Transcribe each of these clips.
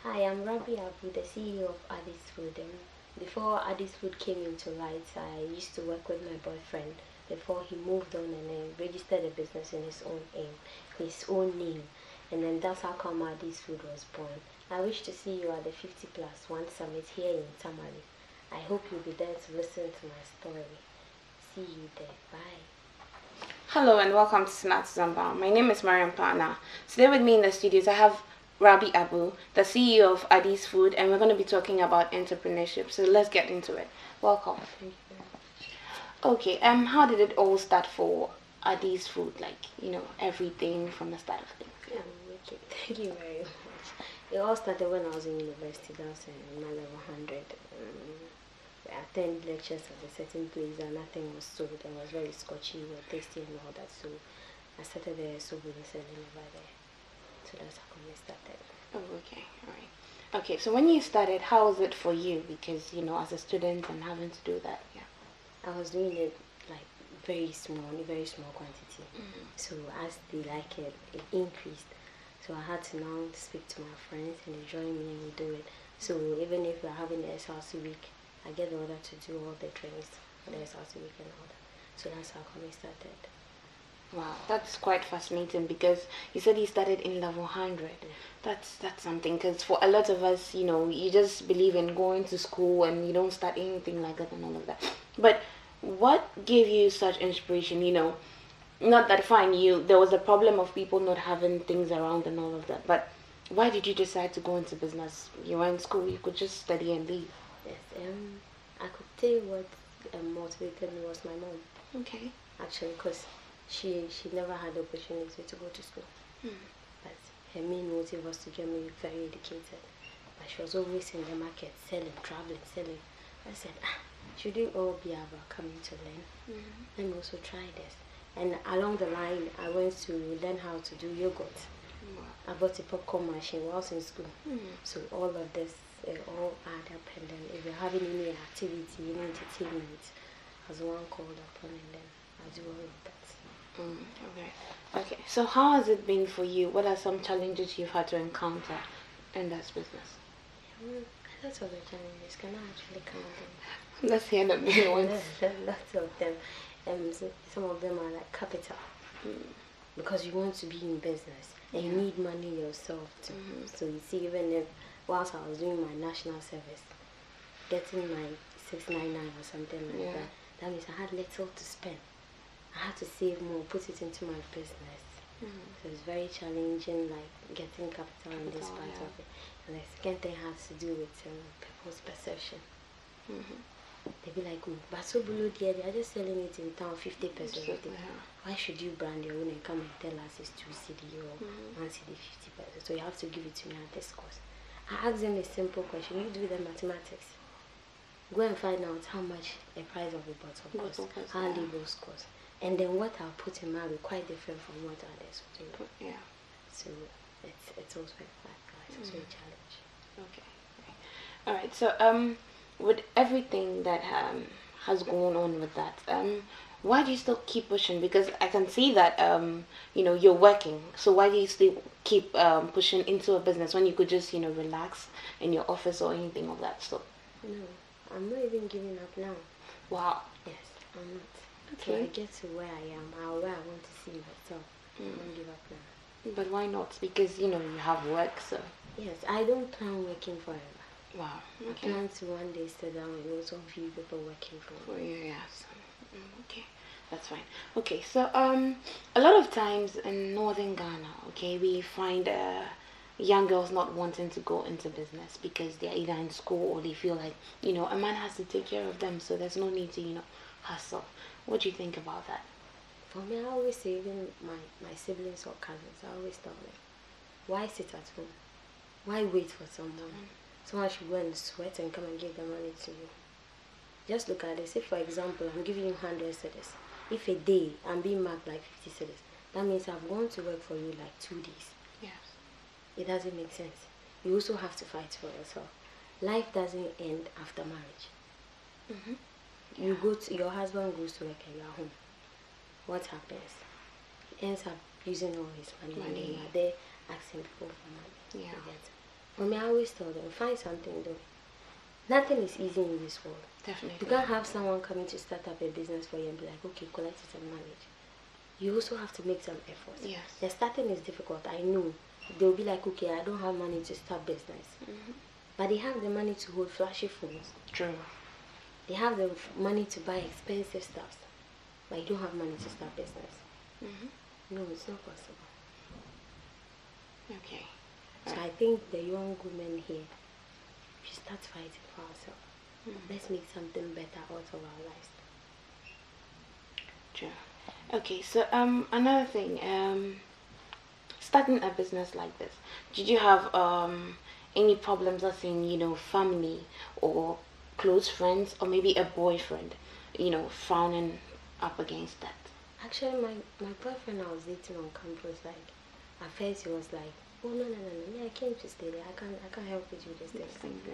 Hi, I'm Rabi Abu, the CEO of Adee's Food. Before Adee's Food came into light, I used to work with my boyfriend before he moved on and then registered a business in his own name. And then that's how come Adee's Food was born. I wish to see you at the 50 plus 1 summit here in Tamale. I hope you'll be there to listen to my story. See you there. Bye. Hello and welcome to Sanatu Zambang. My name is Mariam Pagnaa. Today with me in the studios I have Rabi Abu, the CEO of Adee's Food, and we're going to be talking about entrepreneurship. So let's get into it. Welcome. Thank you very much. Okay, how did it all start for Adee's Food? Everything from the start of things. Okay. Thank you very much. It all started when I was in university. That was in my level 100. I attended lectures at a certain place and nothing was sold. It was very scotchy, tasty and all that. So I started the sobolo selling over there. So that's how we started. Oh, okay, all right. Okay, so when you started, how was it for you? Because, as a student and having to do that, yeah. I was doing it like very small quantity. So as they like it, it increased. So I had to now speak to my friends and they join me and we do it. So even if we're having the SLC week, I get the order to do all the drinks for the SLC week and all that. So that's how we started. Wow, that's quite fascinating because you said you started in level 100. That's something, because for a lot of us, you just believe in going to school and you don't start anything like that and all of that. But what gave you such inspiration? Not that fine, there was a problem of people not having things around and all of that, but why did you decide to go into business? You were in school, you could just study and leave. Yes, I could tell you what motivated me was my mom. Okay. Actually, because she never had the opportunity to go to school. But her main motive was to get me very educated. But she was always in the market, selling, traveling, selling. I said, should we all be about coming to learn? Let me also try this. And along the line, I went to learn how to do yogurt. I bought a popcorn machine while I was in school. So all of this all add up, and then if you're having any activity, any entertainment, as one called upon, and then I do all of that. Okay. So how has it been for you? What are some challenges you've had to encounter in this business? Lots of the challenges. Can I actually count them? Let's hear the main ones. Lots of them. Some of them are like capital. Because you want to be in business and you need money yourself too. So you see, even if whilst I was doing my national service, getting my 699 or something like that, that means I had little to spend. I had to save more, put it into my business. So it's very challenging, like getting capital in this part of it. And the second thing has to do with people's perception. They be like, oh, but sobolo dear, they are just selling it in town 50 pesos. Why should you brand your own and come and tell us it's 2 CD or 1 CD 50 pesos? So you have to give it to me at this cost. I asked them a simple question. You do the mathematics. Go and find out how much the price of a bottle costs, how labels cost. And then what I'll put in will be quite different from what others will do. Yeah. So it's also a challenge. Okay. All right. So with everything that has gone on with that, why do you still keep pushing? Because I can see that you're working. So why do you still keep pushing into a business when you could just relax in your office or anything of that sort? No, I'm not even giving up now. Wow. Yes, I'm not. Okay. So I get to where I am, where I want to see myself. I won't give up now. But why not? Because you have work, so. Yes, I don't plan working forever. Wow. Okay. I plan to one day sit down and also view people working for you. Yes. Okay, that's fine. Okay, so a lot of times in northern Ghana, okay, we find young girls not wanting to go into business because they're either in school or they feel like a man has to take care of them, so there's no need to hustle. What do you think about that? For me, I always say, even my siblings or cousins, I always tell them, why sit at home? Why wait for someone? Someone should go and sweat and come and give the money to you. Just look at this. If, for example, I'm giving you 100 cedis, if a day I'm being marked like 50 cedis, that means I've gone to work for you like 2 days. Yes. It doesn't make sense. You also have to fight for yourself. Life doesn't end after marriage. You go to, your husband goes to work and you're home. What happens? He ends up using all his money. And then you're there asking people for money. Yeah. I mean, I always tell them, find something though. Nothing is easy in this world. Definitely. You can't have someone coming to start up a business for you and be like, okay, collect it and manage. You also have to make some efforts. Yes. The starting is difficult, I know. They'll be like, okay, I don't have money to start business. But they have the money to hold flashy phones. True. They have the money to buy expensive stuff. But you don't have money to start business. No, it's not possible. Okay. So I think the young women here, we start fighting for ourselves. Let's make something better out of our lives. True. Okay, so another thing, starting a business like this, did you have any problems as in, you know, family or close friends or maybe a boyfriend, you know, frowning up against that? Actually, my boyfriend I was dating on campus, like, at first he was like, oh no, me, I came to stay there, I can't help you do this thing. Yeah.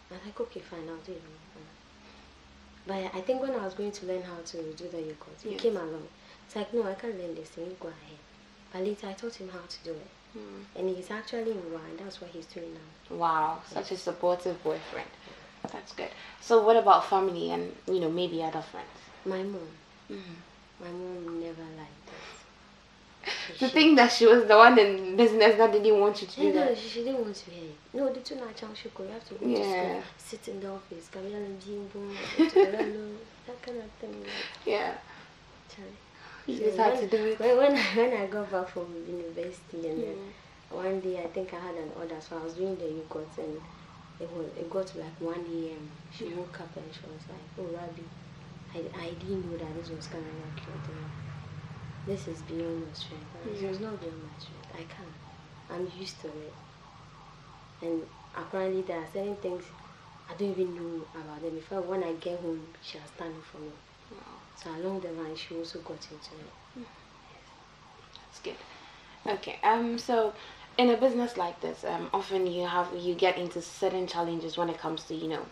I was like, okay, fine, I'll do it. But I think when I was going to learn how to do the yogurt, he came along. It's like, no, I can't learn this thing, you go ahead. But later I taught him how to do it. And he's actually in WA, and that's what he's doing now. Wow, such a supportive boyfriend. That's good. So what about family and, you know, maybe other friends? My mom. My mom never liked this. To think that she was the one in business that didn't want you to do that. No, she didn't want to hear it. No, the two not chance you have to go to school, sit in the office, that kind of thing. Yeah. You So just had to do it. When I got back from university, and then one day I think I had an order, so I was doing the yogurt, and it got to like 1 a.m. She woke up and she was like, oh Rabi, I didn't know that this was kind of like your thing. This is beyond my strength. It was not beyond my strength. I can't. I'm used to it. And apparently there are certain things I don't even know about them. Before when I get home, she has done it for me. So along the line, she also got into it. That's good. Okay. So in a business like this, often you get into certain challenges when it comes to, you know,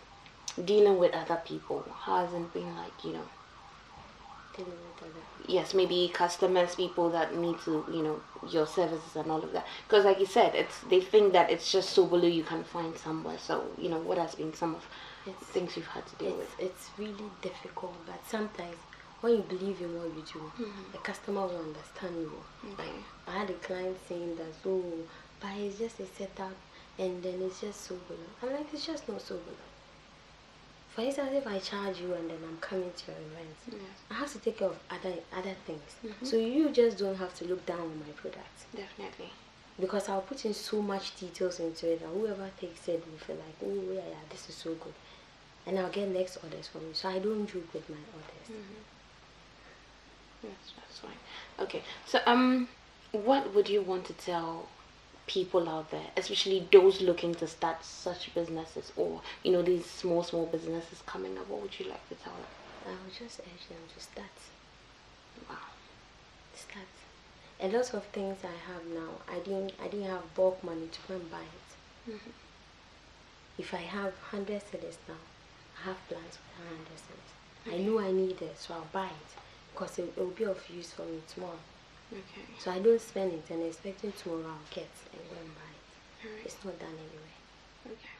dealing with other people. How has it been like, you know? Dealing with other people. Yes, maybe customers, people that need to, you know, your services and all of that. Because like you said, they think that it's just sobolo you can find somewhere. So, you know, what has been some of the things you've had to deal with? It's really difficult, but sometimes when you believe in what you do, the customer will understand you. Okay. I had a client saying that, oh, but it's just a setup and then it's just sobolo. I'm like, it's just not sobolo. For instance, if I charge you and then I'm coming to your events, I have to take care of other things. So you just don't have to look down on my products. Definitely. Because I'll put in so much details into it, and whoever takes it will feel like, oh yeah, this is so good. And I'll get next orders from you. So I don't joke with my orders. That's fine. Okay. So what would you want to tell people out there, especially those looking to start such businesses, or, you know, these small businesses coming up? What would you like to tell them? I would just urge them to start. Wow. Start. A lot of things I have now, I didn't have bulk money to go and buy it. If I have 100 cedis now, I have plans for 100 cedis. I know I need it, so I'll buy it because it will be of use for me tomorrow. Okay. So I don't spend it and expecting tomorrow I'll get and go and buy it. It's not done anyway. Okay.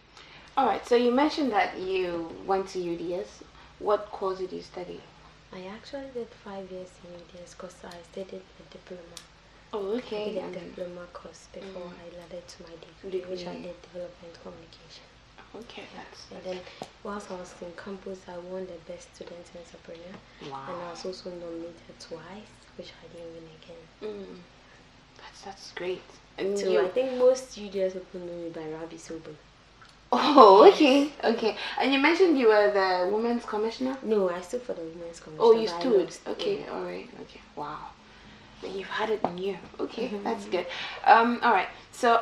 Alright, so you mentioned that you went to UDS. What course did you study? I actually did 5 years in UDS because I studied a diploma. Oh, okay. I did a diploma course before I landed to my degree, which I did development communication. Okay, And then whilst I was in campus, I won the best student entrepreneur. Wow. And I was also nominated twice, which I didn't win again. That's great. And so I think most UDS people know me by Rabi Abu. Oh, okay, okay. And you mentioned you were the Women's Commissioner? No, I stood for the Women's Commissioner. Oh, you stood. Okay, all right. Okay, wow. Then you've had it in you. Okay, that's good. All right. So,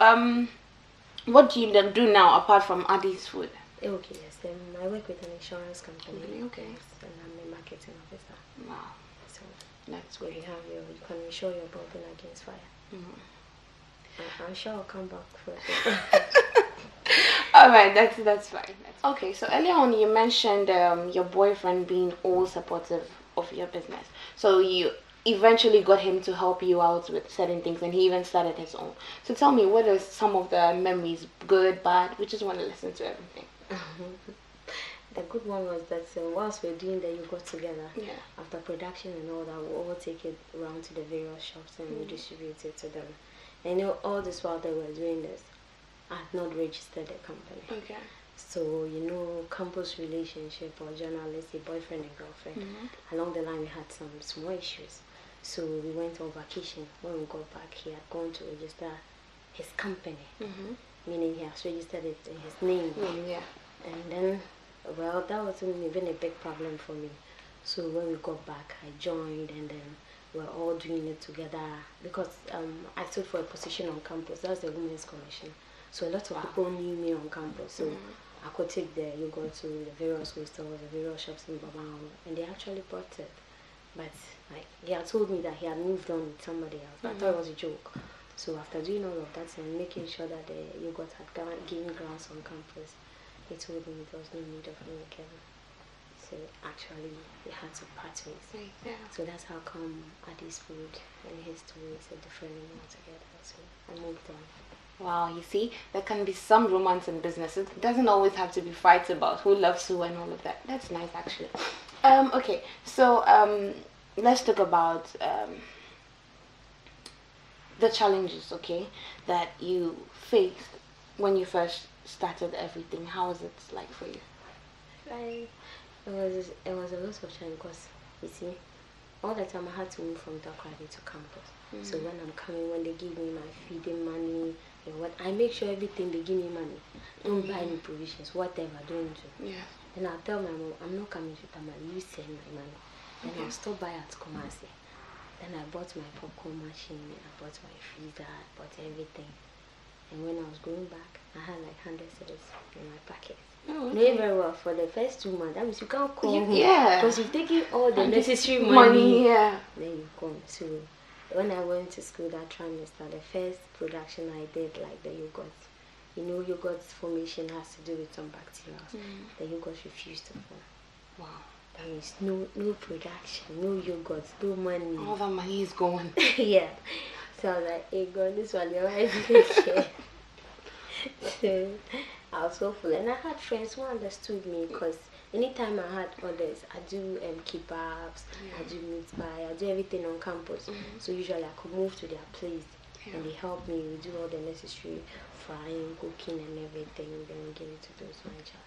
what do you do now apart from Adee's food? Okay, yes. I work with an insurance company. Okay. Yes, and I'm a marketing officer. Wow. So that's where great. you can insure your building against fire. I'm sure I'll come back for it. All right, that's fine. Okay, so earlier on you mentioned your boyfriend being all supportive of your business. So eventually got him to help you out with certain things, and he even started his own. So tell me, what are some of the memories, good, bad? We just want to listen to everything. The good one was that whilst we're doing the yogurt together, after production and all that, we'll all take it around to the various shops and we distribute it to them. And all this while they were doing this, I had not registered the company. Okay. So, campus relationship or journalistic, boyfriend and girlfriend, along the line we had some small issues. So we went on vacation. When we got back, he had gone to register his company, meaning he has registered it in his name. And then, well, that wasn't even a big problem for me. So when we got back, I joined, and then we're all doing it together because I stood for a position on campus. That's the Women's Commission. So a lot of people knew me on campus. So I could take the yogurt to the various hostels, the various shops in Babao, and they actually bought it. But he had told me that he had moved on with somebody else. I thought it was a joke. So after doing all of that and making sure that the yogurt had gained grounds on campus, he told me there was no need of me again. So actually, we had to part ways. So that's how come Adee's food and his story is a different name altogether. So I moved on. Wow, you see, there can be some romance in business. It doesn't always have to be fights about who loves who and all of that. That's nice, actually. Okay, so let's talk about the challenges, okay, that you faced when you first started everything. How was it like for you? It was a lot of challenge because, you see, all the time I had to move from Takoradi to campus. So when I'm coming, when they give me my feeding money, I make sure everything they give me money. Don't buy any provisions, whatever, don't do. Then I'll tell my mom, I'm not coming to Tamale, you send my money. Then I'll stop by at Kumasi. Then I bought my popcorn machine, I bought my freezer, I bought everything. And when I was going back, I had like 100 cedis in my pocket. Know very well, for the first 2 months, that means you can't come home. Because you've taken all the necessary money. Then you come. So when I went to school that trimester, the first production I did, like the yogurt. Yogurt formation has to do with some bacteria. The yogurt refused to form. Wow. That means no production, no yogurt, no money. All the money is gone. So I was like, hey God, this one you're right here. So I was so full, and I had friends who understood me because anytime I had orders, I do kebabs, I do meat pie, I do everything on campus. So usually I could move to their place and they help me. We do all the necessary frying, cooking and everything, then we give it to those my child.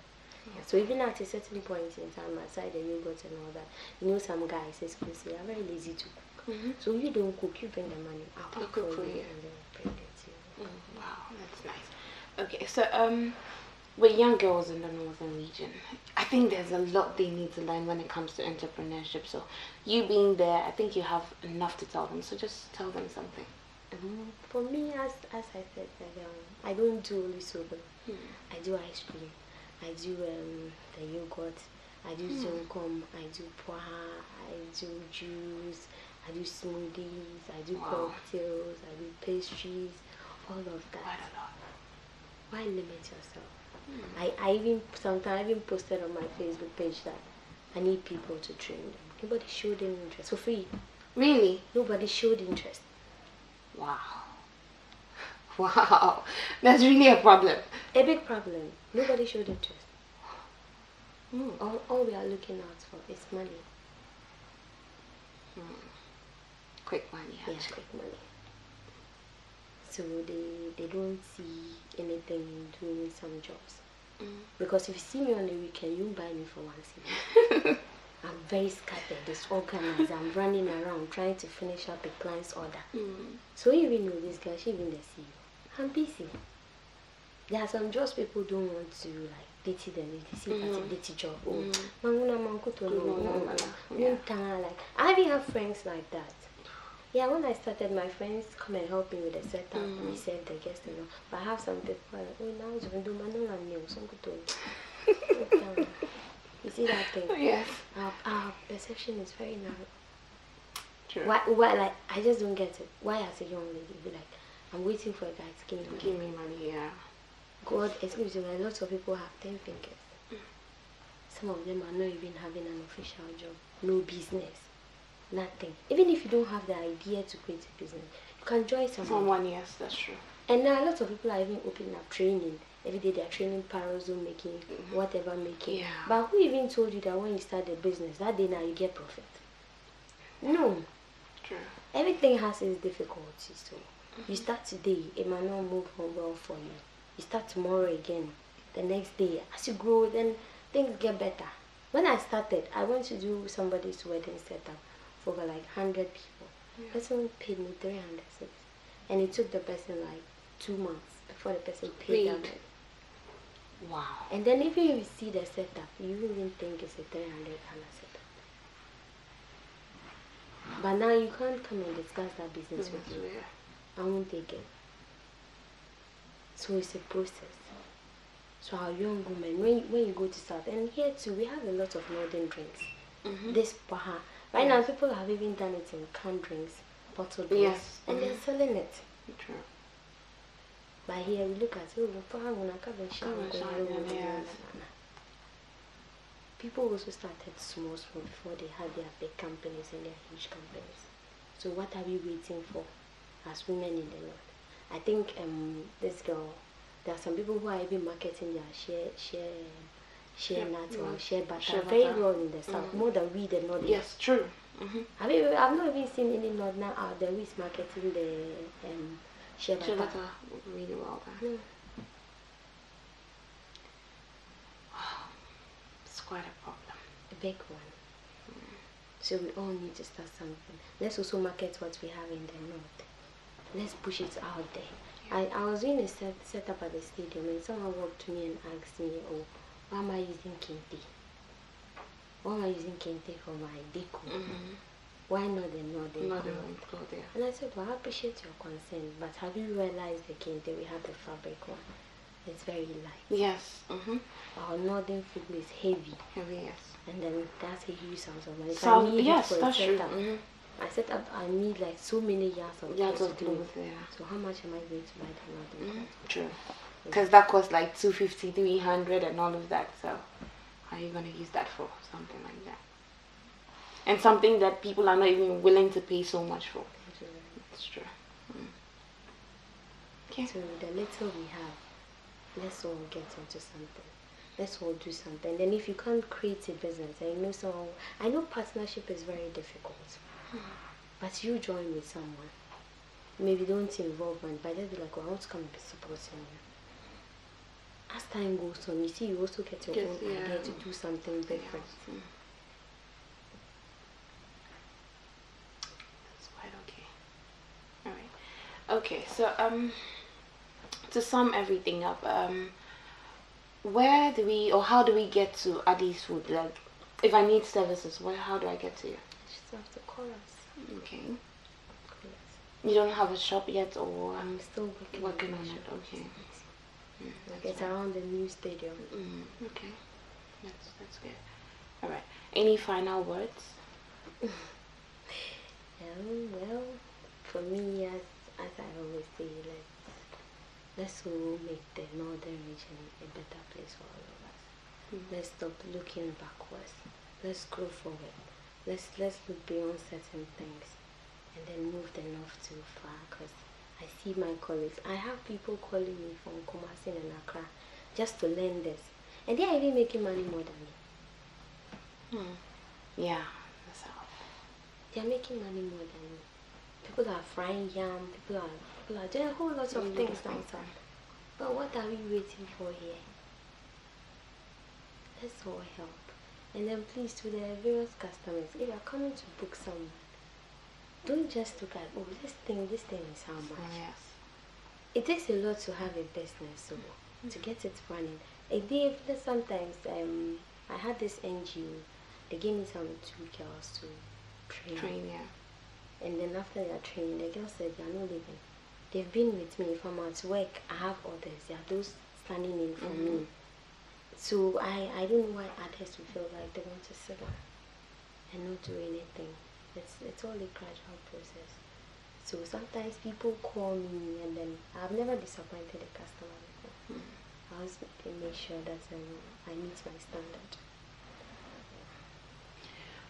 So even at a certain point in time, aside the yogurt and all that, some guys especially are very lazy to cook. So you don't cook, you bring the money. I'll cook for you and then bring it to you. Wow, that's nice. Okay, so with young girls in the northern region, I think there's a lot they need to learn when it comes to entrepreneurship. So you being there, I think you have enough to tell them. So just tell them something. For me, as I said, I don't do only sobolo. I do ice cream. I do the yogurt. I do zonkom. I do poha. I do juice. I do smoothies. I do cocktails. I do pastries. All of that. Quite a lot. Why limit yourself? I even posted on my Facebook page that I need people to train them. Nobody showed any interest for free. Really? Nobody showed interest. Wow. Wow. That's really a problem. A big problem. Nobody showed interest. All we are looking out for is money. Quick money, actually. Yeah, quick money. So they don't see anything in doing some jobs. Because if you see me on the weekend, you won't buy me for 1 cent. I'm very scattered, disorganized. I'm running around trying to finish up a client's order. So you even know this girl, she even the CEO. I'm busy. There are some jobs people don't want to dirty them. They see that's a dirty job. I even have friends like that. Yeah, when I started, my friends come and help me with the setup. We serve the guests and all. But I have some people like, now it's going to do my nails. You see that thing? Yes. Our perception is very narrow. True. Why, I just don't get it. Why as a young lady, be like, I'm waiting for a guy to give me money, God, excuse me, a lot of people have 10 fingers. Some of them are not even having an official job. No business. Nothing. Even if you don't have the idea to create a business, you can join someone. Yes, that's true. And now a lot of people are even opening up training. Every day they are training parasol making, whatever making. Yeah. But who even told you that when you start a business, that day now you get profit? No. True. Everything has its difficulties. So you start today, it might not move on well for you. You start tomorrow again. The next day, as you grow, then things get better. When I started, I went to do somebody's wedding setup for over like 100 people. Yeah. Person paid me 300 cedis. And it took the person like 2 months before the person paid that. Wow. And then even if you see the setup, you even think it's a 300 setup. But now you can't come and discuss that business with me. I won't take it. So it's a process. So our young women, when you go to South, and here too, we have a lot of northern drinks. This paha. Right now, people have even done it in canned drinks, bottled drinks, and they're selling it. True. But here we look at people also started small before they had their big companies and their huge companies. So what are we waiting for as women in the North? I think this girl, there are some people who are even marketing their share nut or share butter very well in the South, more than we the North. Yes, true. I've not even seen any North now out there who is marketing the share butter really well. No. It's quite a problem. A big one. So we all need to start something. Let's also market what we have in the North. Let's push it out there. I was doing a setup at the stadium and someone walked to me and asked me, oh, why am I using kente? Why am I using kente for my deco? Why not the northern cloth? And I said, well, I appreciate your concern, but have you realized the kente, we have the fabric one. It's very light. Yes. Our northern footwear is heavy. Heavy, yes. And then that's a huge sound of money. Yes, that's true. I set up, I need like so many yards of clothes. Yeah. So how much am I going to buy the northern cloth? True. Because that costs like 250, 300 and all of that. So how are you going to use that for? Something like that. And something that people are not even willing to pay so much for. That's true. Okay. So the little we have, let's all get into something. Let's all do something. Then if you can't create a business, I know partnership is very difficult. But you join with someone. Maybe don't involve money, but just be like, well, I want to come and be supporting you. As time goes on, you see, you also get your own idea to do something different. That's quite okay. Alright. Okay, so to sum everything up, where do we or how do we get to Adee's Food? Like, if I need services, how do I get to you? You just have to call us. Okay. You don't have a shop yet, or I'm still working on it. Okay. It's around the new stadium. Okay. That's good. All right. Any final words? Well, for me, as I always say, let's all make the northern region a better place for all of us. Let's stop looking backwards. Let's grow forward. Let's look beyond certain things and then move the north too far, because I see my colleagues. I have people calling me from Kumasi and Accra just to learn this, and they are even making money more than me. Yeah, that's how. They are making money more than me. People are frying yam. People are doing a whole lot of things down south. But what are we waiting for here? Let's all help. And then please, to the various customers, if you are coming to book someone, don't just look at, oh, this thing is how much. Yes. It takes a lot to have a business, so to get it running. Sometimes I had this NGO, they gave me some 2 girls to train. And then after their training, the girls said they are not leaving. They've been with me. If I'm at work, I have others. There are those standing in for me. So I don't know why others will feel like they want to sit down and not do anything. It's all a gradual process. So sometimes people call me and then I've never disappointed a customer before. I always make sure that I meet my standard.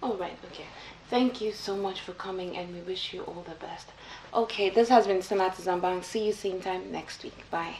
All right, okay. Thank you so much for coming, and we wish you all the best. Okay, this has been Sanatu Zambang. See you same time next week. Bye.